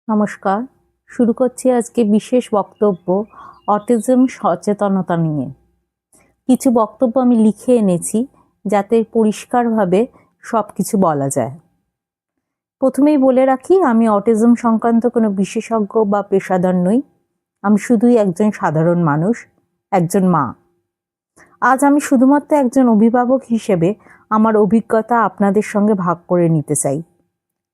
নমস্কার। শুরু করছি আজকে বিশেষ বক্তব্য অটিজম সচেতনতা নিয়ে। কিছু বক্তব্য আমি লিখে এনেছি যাতে পরিষ্কারভাবে সব কিছু বলা যায়। প্রথমেই বলে রাখি, আমি অটিজম সংক্রান্ত কোনো বিশেষজ্ঞ বা পেশাদার নই। আমি শুধুই একজন সাধারণ মানুষ, একজন মা। আজ আমি শুধুমাত্র একজন অভিভাবক হিসেবে আমার অভিজ্ঞতা আপনাদের সঙ্গে ভাগ করে নিতে চাই।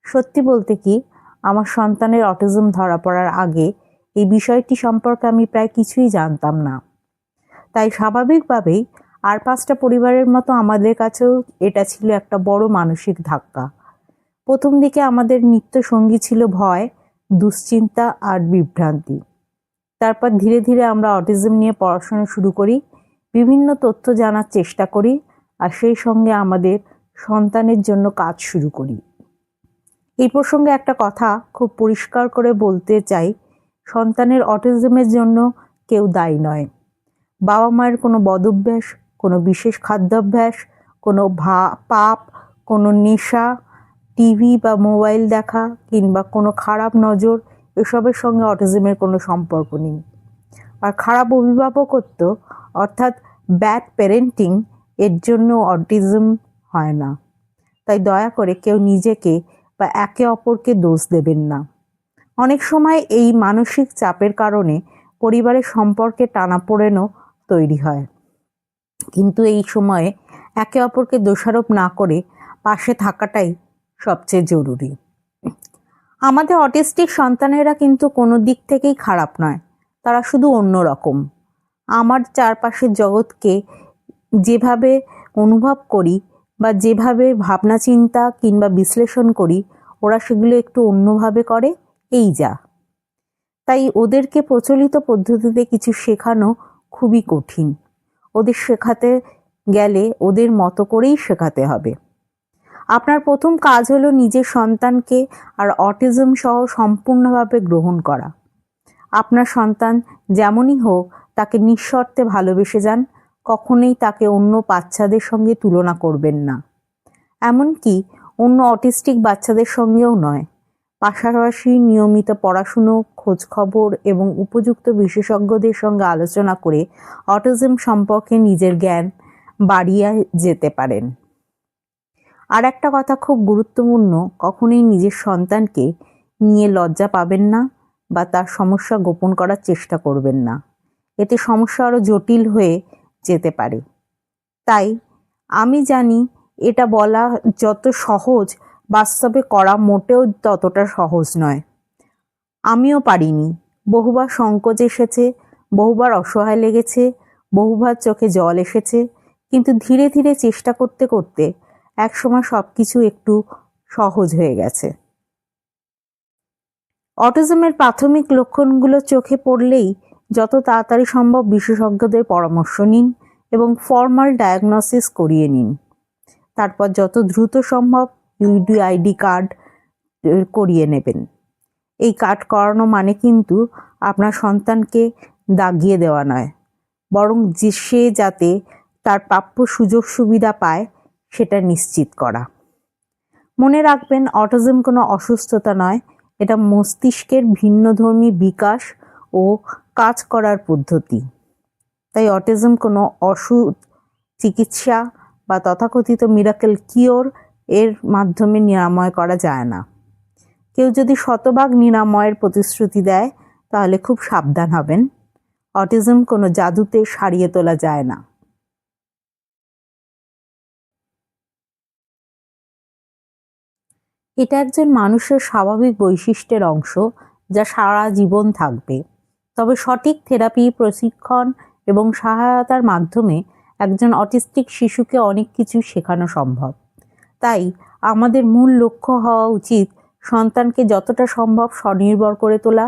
সত্যি বলতে কি, আমার সন্তানের অটিজম ধরা পড়ার আগে এই বিষয়টি সম্পর্কে আমি প্রায় কিছুই জানতাম না। তাই স্বাভাবিকভাবেই আর 5টা পরিবারের মতো আমাদের কাছেও এটা ছিল একটা বড় মানসিক ধাক্কা। প্রথম দিকে আমাদের নিত্য সঙ্গী ছিল ভয়, দুশ্চিন্তা আর বিভ্রান্তি। তারপর ধীরে ধীরে আমরা অটিজম নিয়ে পড়াশোনা শুরু করি, বিভিন্ন তথ্য জানার চেষ্টা করি আর সেই সঙ্গে আমাদের সন্তানের জন্য কাজ শুরু করি। এই প্রসঙ্গে একটা কথা খুব পরিষ্কার করে বলতে চাই, সন্তানের অটিজমের জন্য কেউ দায়ী নয়। বাবা মায়ের কোনো বদভ্যাস, কোনো বিশেষ খাদ্যাভ্যাস, কোনো পাপ, কোনো নেশা, টিভি বা মোবাইল দেখা কিংবা কোনো খারাপ নজর, এসবের সঙ্গে অটিজমের কোনো সম্পর্ক নেই। আর খারাপ অভিভাবকত্ব অর্থাৎ ব্যাড প্যারেন্টিং, এর জন্য অটিজম হয় না। তাই দয়া করে কেউ নিজেকে বা একে অপরকে দোষ দেবেন না। অনেক সময় এই মানসিক চাপের কারণে পরিবারের সম্পর্কে টানাপোড়েনও তৈরি হয়, কিন্তু এই সময়ে একে অপরকে দোষারোপ না করে পাশে থাকাটাই সবচেয়ে জরুরি। আমাদের অটিস্টিক সন্তানেরা কিন্তু কোনো দিক থেকেই খারাপ নয়, তারা শুধু অন্যরকম। আমার চারপাশের জগৎকে যেভাবে অনুভব করি বা যেভাবে ভাবনা চিন্তা কিংবা বিশ্লেষণ করি, ওরা সেগুলো একটু অন্যভাবে করে, এই যা। তাই ওদেরকে প্রচলিত পদ্ধতিতে কিছু শেখানো খুবই কঠিন। ওদের শেখাতে গেলে ওদের মতো করেই শেখাতে হবে। আপনার প্রথম কাজ হলো নিজের সন্তানকে আর অটিজম সহ সম্পূর্ণভাবে গ্রহণ করা। আপনার সন্তান যেমনই হোক তাকে নিঃশর্তে ভালোবেসে যান, কখনোই তাকে অন্য বাচ্চাদের সঙ্গে তুলনা করবেন না, এমনকি অন্য অটিস্টিক বাচ্চাদের সঙ্গেও নয়। পাশাপাশি নিয়মিত পড়াশুনো, খোঁজখবর এবং উপযুক্ত বিশেষজ্ঞদের সঙ্গে আলোচনা করে অটিজম সম্পর্কে নিজের জ্ঞান বাড়িয়ে যেতে পারেন। আর একটা কথা খুব গুরুত্বপূর্ণ, কখনোই নিজের সন্তানকে নিয়ে লজ্জা পাবেন না বা তার সমস্যা গোপন করার চেষ্টা করবেন না। এতে সমস্যা আরও জটিল হয়ে যেতে পারে। তাই আমি জানি এটা বলা যত সহজ, বাস্তবে করা মোটেও ততটা সহজ নয়। আমিও পারিনি। বহুবার সংকোচ এসেছে, বহুবার অসহায় লেগেছে, বহুবার চোখে জল এসেছে, কিন্তু ধীরে ধীরে চেষ্টা করতে করতে একসময় সবকিছু একটু সহজ হয়ে গেছে। অটিজমের প্রাথমিক লক্ষণগুলো চোখে পড়লেই যত তাড়াতাড়ি সম্ভব বিশেষজ্ঞদের পরামর্শ নিন এবং ফর্মাল ডায়াগনোসিস করিয়ে নিন। তারপর যত দ্রুত সম্ভব ইউডিআইডি কার্ড করিয়ে নেবেন। এই কার্ড করানো মানে কিন্তু আপনার সন্তানকে দাগিয়ে দেওয়া নয়, বরং সে যাতে তার প্রাপ্য সুযোগ সুবিধা পায় সেটা নিশ্চিত করা। মনে রাখবেন, অটিজম কোনো অসুস্থতা নয়, এটা মস্তিষ্কের ভিন্নধর্মী বিকাশ ও কাজ করার পদ্ধতি। তাই অটিজম কোনো ওষুধ, চিকিৎসা বা তথাকথিত মিরাকেল কিওর এর মাধ্যমে নিরাময় করা যায় না। কেউ যদি শতভাগ নিরাময়ের প্রতিশ্রুতি দেয় তাহলে খুব সাবধান হবেন। অটিজম কোনো জাদুতে সারিয়ে তোলা যায় না। এটা একজন মানুষের স্বাভাবিক বৈশিষ্ট্যের অংশ, যা সারা জীবন থাকবে। তবে সঠিক থেরাপি, প্রশিক্ষণ এবং সহায়তার মাধ্যমে একজন অটিস্টিক শিশুকে অনেক কিছু শেখানো সম্ভব। তাই আমাদের মূল লক্ষ্য হওয়া উচিত সন্তানকে যতটা সম্ভব স্বনির্ভর করে তোলা,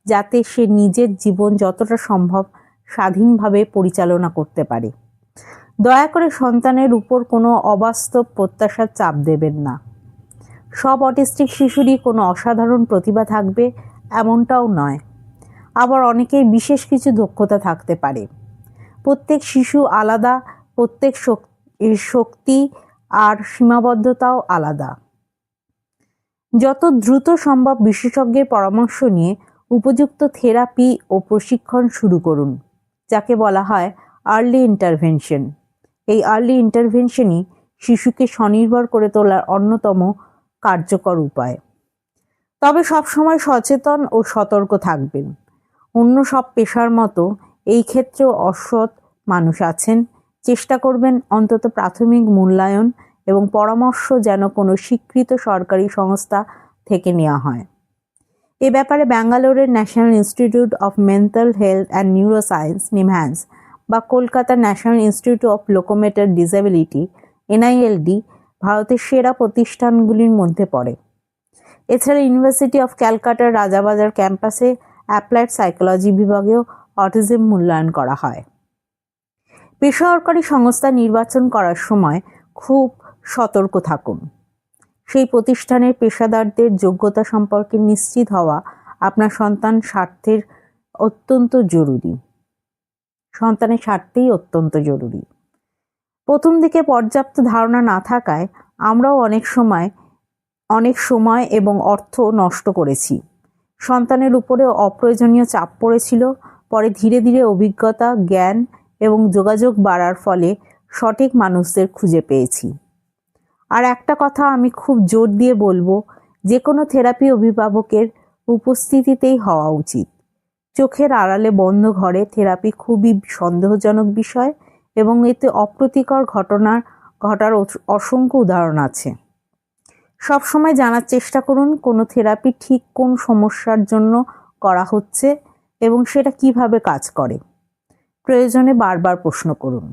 যাতে সে নিজের জীবন যতটা সম্ভব স্বাধীনভাবে পরিচালনা করতে পারে। দয়া করে সন্তানের উপর কোনো অবাস্তব প্রত্যাশার চাপ দেবেন না। সব অটিস্টিক শিশুরই কোনো অসাধারণ প্রতিভা থাকবে এমনটাও নয়। আবার অনেকের বিশেষ কিছু দক্ষতা থাকতে পারে। প্রত্যেক শিশু আলাদা, প্রত্যেক শক্তি আর সীমাবদ্ধতাও আলাদা। যত দ্রুত সম্ভব বিশেষজ্ঞের পরামর্শ নিয়ে উপযুক্ত থেরাপি ও প্রশিক্ষণ শুরু করুন, যাকে বলা হয় আর্লি ইন্টারভেনশন। এই আর্লি ইন্টারভেনশনই শিশুকে স্বনির্ভর করে তোলার অন্যতম কার্যকর উপায়। তবে সবসময় সচেতন ও সতর্ক থাকবেন। অন্য সব পেশার মতো এই ক্ষেত্রেও অসৎ মানুষ আছেন। চেষ্টা করবেন অন্তত প্রাথমিক মূল্যায়ন এবং পরামর্শ যেন কোনো স্বীকৃত সরকারি সংস্থা থেকে নেওয়া হয়। এ ব্যাপারে ব্যাঙ্গালোরের national institute of mental health and neuroscience NIMHANS বা কলকাতার national institute of locomotor disability NILD ভারতের সেরা প্রতিষ্ঠানগুলির মধ্যে পড়ে। এছাড়া ইউনিভার্সিটি অফ ক্যালকাটার রাজাবাজার ক্যাম্পাসে অ্যাপ্লাইড সাইকোলজি বিভাগেও অটিজম মূল্যায়ন করা হয়। বেসরকারি সংস্থা নির্বাচন করার সময় খুব সতর্ক থাকুন। সেই প্রতিষ্ঠানের পেশাদারদের যোগ্যতা সম্পর্কে নিশ্চিত হওয়া আপনার সন্তানের স্বার্থেই অত্যন্ত জরুরি। প্রথম দিকে পর্যাপ্ত ধারণা না থাকায় আমরাও অনেক সময় এবং অর্থ নষ্ট করেছি। সন্তানের উপরে অপ্রয়োজনীয় চাপ পড়েছিল। পরে ধীরে ধীরে অভিজ্ঞতা, জ্ঞান এবং যোগাযোগ বাড়ার ফলে সঠিক মানুষদের খুঁজে পেয়েছি। আর একটা কথা আমি খুব জোর দিয়ে বলবো, যে কোনো থেরাপি অভিভাবকের উপস্থিতিতেই হওয়া উচিত। চোখের আড়ালে বন্ধ ঘরে থেরাপি খুবই সন্দেহজনক বিষয় এবং এতে অপ্রীতিকর ঘটার অসংখ্য উদাহরণ আছে। সবসময় জানার চেষ্টা করুন কোনো থেরাপি ঠিক কোন সমস্যার জন্য করা হচ্ছে এবং সেটা কিভাবে কাজ করে। প্রয়োজনে বারবার প্রশ্ন করুন।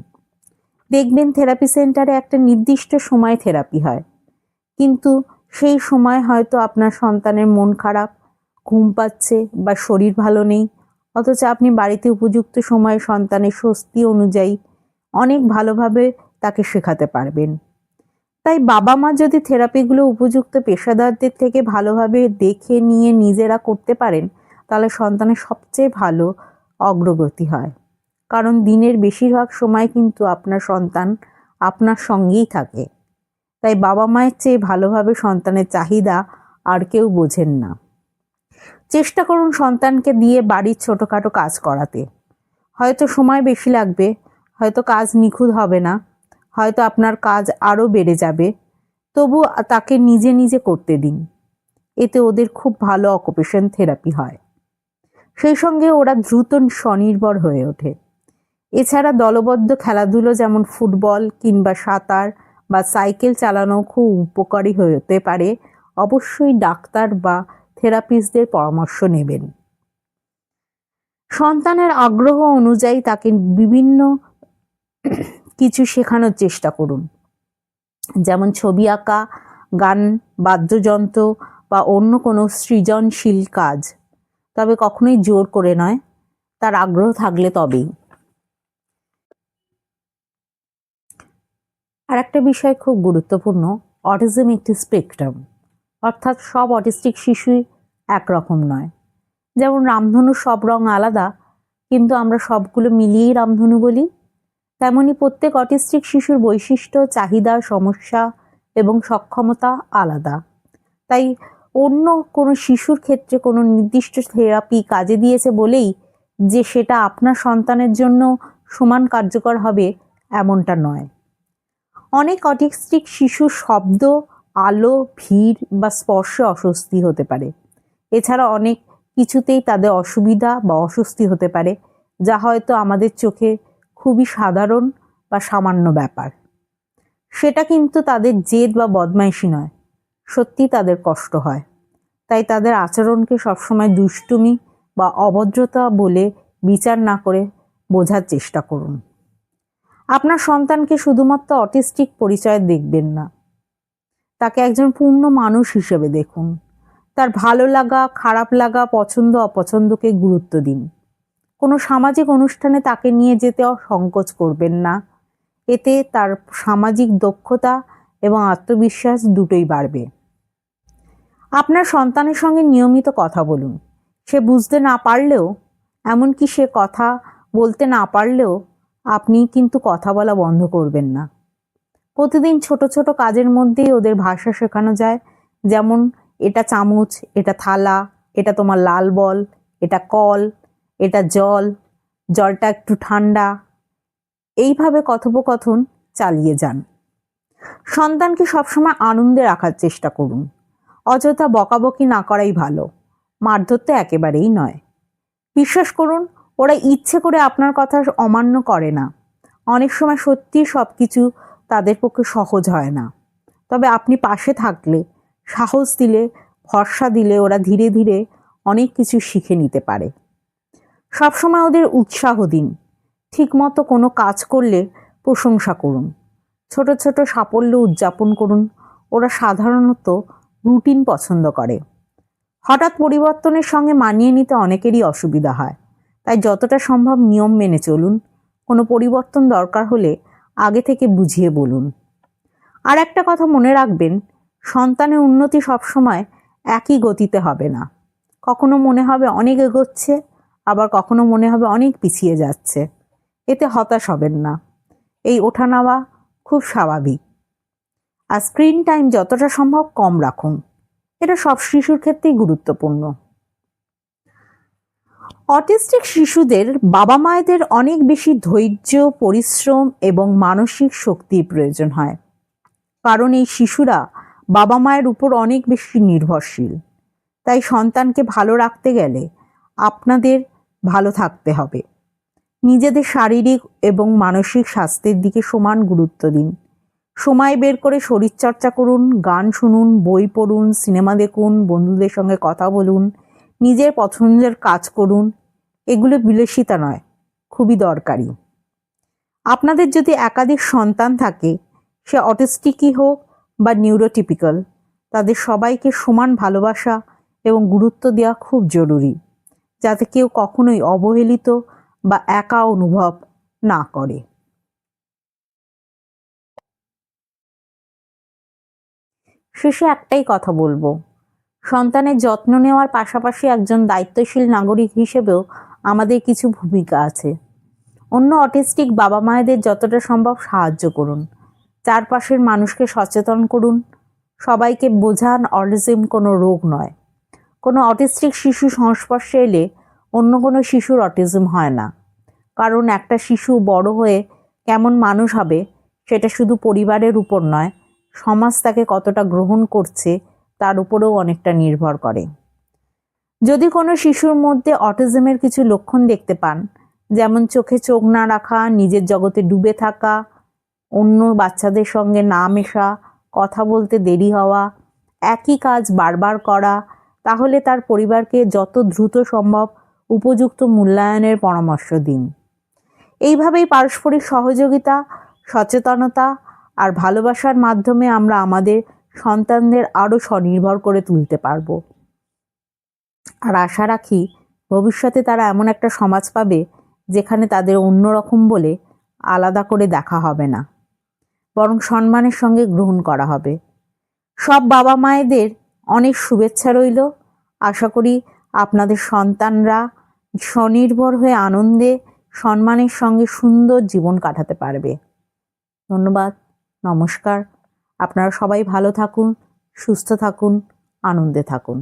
দেখবেন থেরাপি সেন্টারে একটা নির্দিষ্ট সময় থেরাপি হয়, কিন্তু সেই সময় হয়তো আপনার সন্তানের মন খারাপ, ঘুম পাচ্ছে বা শরীর ভালো নেই, অথচ আপনি বাড়িতে উপযুক্ত সময়ে সন্তানের স্বস্তি অনুযায়ী অনেক ভালোভাবে তাকে শেখাতে পারবেন। তাই বাবা মা যদি থেরাপিগুলো উপযুক্ত পেশাদারদের থেকে ভালোভাবে দেখে নিয়ে নিজেরা করতে পারেন, তাহলে সন্তানের সবচেয়ে ভালো অগ্রগতি হয়। কারণ দিনের বেশিরভাগ সময় কিন্তু আপনার সন্তান আপনার সঙ্গেই থাকে। তাই বাবা মায়ের চেয়ে ভালোভাবে সন্তানের চাহিদা আর কেউ বোঝেন না। চেষ্টা করুন সন্তানকে দিয়ে বাড়ির ছোটোখাটো কাজ করাতে। হয়তো সময় বেশি লাগবে, হয়তো কাজ নিখুঁত হবে না, হয়তো আপনার কাজ আরও বেড়ে যাবে, তবু তাকে নিজে নিজে করতে দিন। এতে ওদের খুব ভালো অকুপেশন থেরাপি হয়। সেই সঙ্গে ওরা দ্রুত স্বনির্ভর হয়ে ওঠে। এছাড়া দলবদ্ধ খেলাধুলো যেমন ফুটবল কিংবা সাঁতার বা সাইকেল চালানো খুব উপকারী হতে পারে। অবশ্যই ডাক্তার বা থেরাপিস্টদের পরামর্শ নেবেন। সন্তানের আগ্রহ অনুযায়ী তাকে বিভিন্ন কিছু শেখানোর চেষ্টা করুন, যেমন ছবি আঁকা, গান, বাদ্যযন্ত্র বা অন্য কোনো সৃজনশীল কাজ। তবে কখনোই জোর করে নয়, তার আগ্রহ থাকলে তবেই। আর একটা বিষয় খুব গুরুত্বপূর্ণ, অটিজম একটি স্পেকট্রাম, অর্থাৎ সব অটিস্টিক শিশুই একরকম নয়। যেমন রামধনুর সব রং আলাদা, কিন্তু আমরা সবগুলো মিলিয়েই রামধনু বলি। তেমনি প্রত্যেক অটিস্টিক শিশুর বৈশিষ্ট্য, চাহিদা, সমস্যা এবং সক্ষমতা আলাদা। তাই অন্য কোনো শিশুর ক্ষেত্রে কোনো নির্দিষ্ট থেরাপি কাজে দিয়েছে বলেই যে সেটা আপনার সন্তানের জন্য সমান কার্যকর হবে এমনটা নয়। অনেক অটিস্টিক শিশুর শব্দ, আলো, ভিড় বা স্পর্শে অস্বস্তি হতে পারে। এছাড়া অনেক কিছুতেই তাদের অসুবিধা বা অস্বস্তি হতে পারে, যা হয়তো আমাদের চোখে খুবই সাধারণ বা সামান্য ব্যাপার। সেটা কিন্তু তাদের জেদ বা বদমাইশি নয়, সত্যি তাদের কষ্ট হয়। তাই তাদের আচরণকে সবসময় দুষ্টুমি বা অভদ্রতা বলে বিচার না করে বোঝার চেষ্টা করুন। আপনার সন্তানকে শুধুমাত্র অটিস্টিক পরিচয় দেখবেন না, তাকে একজন পূর্ণ মানুষ হিসেবে দেখুন। তার ভালো লাগা, খারাপ লাগা, পছন্দ অপছন্দকে গুরুত্ব দিন। কোনো সামাজিক অনুষ্ঠানে তাকে নিয়ে যেতে সংকোচ করবেন না। এতে তার সামাজিক দক্ষতা এবং আত্মবিশ্বাস দুটোই বাড়বে। আপনার সন্তানের সঙ্গে নিয়মিত কথা বলুন। সে বুঝতে না পারলেও, এমনকি সে কথা বলতে না পারলেও আপনি কিন্তু কথা বলা বন্ধ করবেন না। প্রতিদিন ছোট ছোট কাজের মধ্যেই ওদের ভাষা শেখানো যায়। যেমন এটা চামচ, এটা থালা, এটা তোমার লাল বল, এটা কল, এটা জল, জলটা একটু ঠান্ডা, এইভাবে কথোপকথন চালিয়ে যান। সন্তানকে সবসময় আনন্দে রাখার চেষ্টা করুন। অযথা বকাবকি না করাই ভালো, মারধর তো একেবারেই নয়। বিশ্বাস করুন, ওরা ইচ্ছে করে আপনার কথা অমান্য করে না। অনেক সময় সত্যিই সব কিছু তাদের পক্ষে সহজ হয় না, তবে আপনি পাশে থাকলে, সাহস দিলে, ভরসা দিলে ওরা ধীরে ধীরে অনেক কিছু শিখে নিতে পারে। সবসময় ওদের উৎসাহ দিন। ঠিকমতো কোনো কাজ করলে প্রশংসা করুন। ছোট ছোট সাফল্য উদযাপন করুন। ওরা সাধারণত রুটিন পছন্দ করে। হঠাৎ পরিবর্তনের সঙ্গে মানিয়ে নিতে অনেকেরই অসুবিধা হয়, তাই যতটা সম্ভব নিয়ম মেনে চলুন। কোনো পরিবর্তন দরকার হলে আগে থেকে বুঝিয়ে বলুন। আর একটা কথা মনে রাখবেন, সন্তানের উন্নতি সবসময় একই গতিতে হবে না। কখনো মনে হবে অনেক এগোচ্ছে, আবার কখনো মনে হবে অনেক পিছিয়ে যাচ্ছে। এতে হতাশ হবেন না, এই ওঠানামা খুব স্বাভাবিক। আর স্ক্রিন টাইম যতটা সম্ভব কম রাখুন, এটা সব শিশুর ক্ষেত্রেই গুরুত্বপূর্ণ। অটিস্টিক শিশুদের বাবা মায়েদের অনেক বেশি ধৈর্য, পরিশ্রম এবং মানসিক শক্তির প্রয়োজন হয়, কারণ এই শিশুরা বাবা মায়ের উপর অনেক বেশি নির্ভরশীল। তাই সন্তানকে ভালো রাখতে গেলে আপনাদের ভালো থাকতে হবে। নিজেদের শারীরিক এবং মানসিক স্বাস্থ্যের দিকে সমান গুরুত্ব দিন। সময় বের করে শরীরচর্চা করুন, গান শুনুন, বই পড়ুন, সিনেমা দেখুন, বন্ধুদের সঙ্গে কথা বলুন, নিজের পছন্দের কাজ করুন। এগুলো বিলাসিতা নয়, খুবই দরকারি। আপনাদের যদি একাধিক সন্তান থাকে, সে অটিস্টিকই হোক বা নিউরোটিপিক্যাল, তাদের সবাইকে সমান ভালোবাসা এবং গুরুত্ব দেওয়া খুব জরুরি, যাতে কেউ কখনোই অবহেলিত বা একা অনুভব না করে। শেষে একটাই কথা বলবো, সন্তানের যত্ন নেওয়ার পাশাপাশি একজন দায়িত্বশীল নাগরিক হিসেবেও আমাদের কিছু ভূমিকা আছে। অন্য অটিস্টিক বাবা মায়েদের যতটা সম্ভব সাহায্য করুন। চারপাশের মানুষকে সচেতন করুন। সবাইকে বোঝান অটিজম কোনো রোগ নয়। কোনো অটিস্টিক শিশু সংস্পর্শে এলে অন্য কোনো শিশুর অটিজম হয় না, কারণ একটা শিশু বড় হয়ে কেমন মানুষ হবে সেটা শুধু পরিবারের উপর নয়, সমাজ তাকে কতটা গ্রহণ করছে তার উপরেও অনেকটা নির্ভর করে। যদি কোনো শিশুর মধ্যে অটিজমের কিছু লক্ষণ দেখতে পান, যেমন চোখে চোখ না রাখা, নিজের জগতে ডুবে থাকা, অন্য বাচ্চাদের সঙ্গে না মেশা, কথা বলতে দেরি হওয়া, একই কাজ বারবার করা, তাহলে তার পরিবারকে যত দ্রুত সম্ভব উপযুক্ত মূল্যায়নের পরামর্শ দিন। এইভাবেই পারস্পরিক সহযোগিতা, সচেতনতা আর ভালোবাসার মাধ্যমে আমরা আমাদের সন্তানদের আরও স্বনির্ভর করে তুলতে পারব। আর আশা রাখি ভবিষ্যতে তারা এমন একটা সমাজ পাবে যেখানে তাদের অন্যরকম বলে আলাদা করে দেখা হবে না, বরং সম্মানের সঙ্গে গ্রহণ করা হবে। সব বাবা মায়েদের অনেক শুভেচ্ছা রইল। আশা করি আপনাদের সন্তানরা স্বনির্ভর হয়ে আনন্দে, সম্মানের সঙ্গে সুন্দর জীবন কাটাতে পারবে। ধন্যবাদ, নমস্কার। আপনারা সবাই ভালো থাকুন, সুস্থ থাকুন, আনন্দে থাকুন।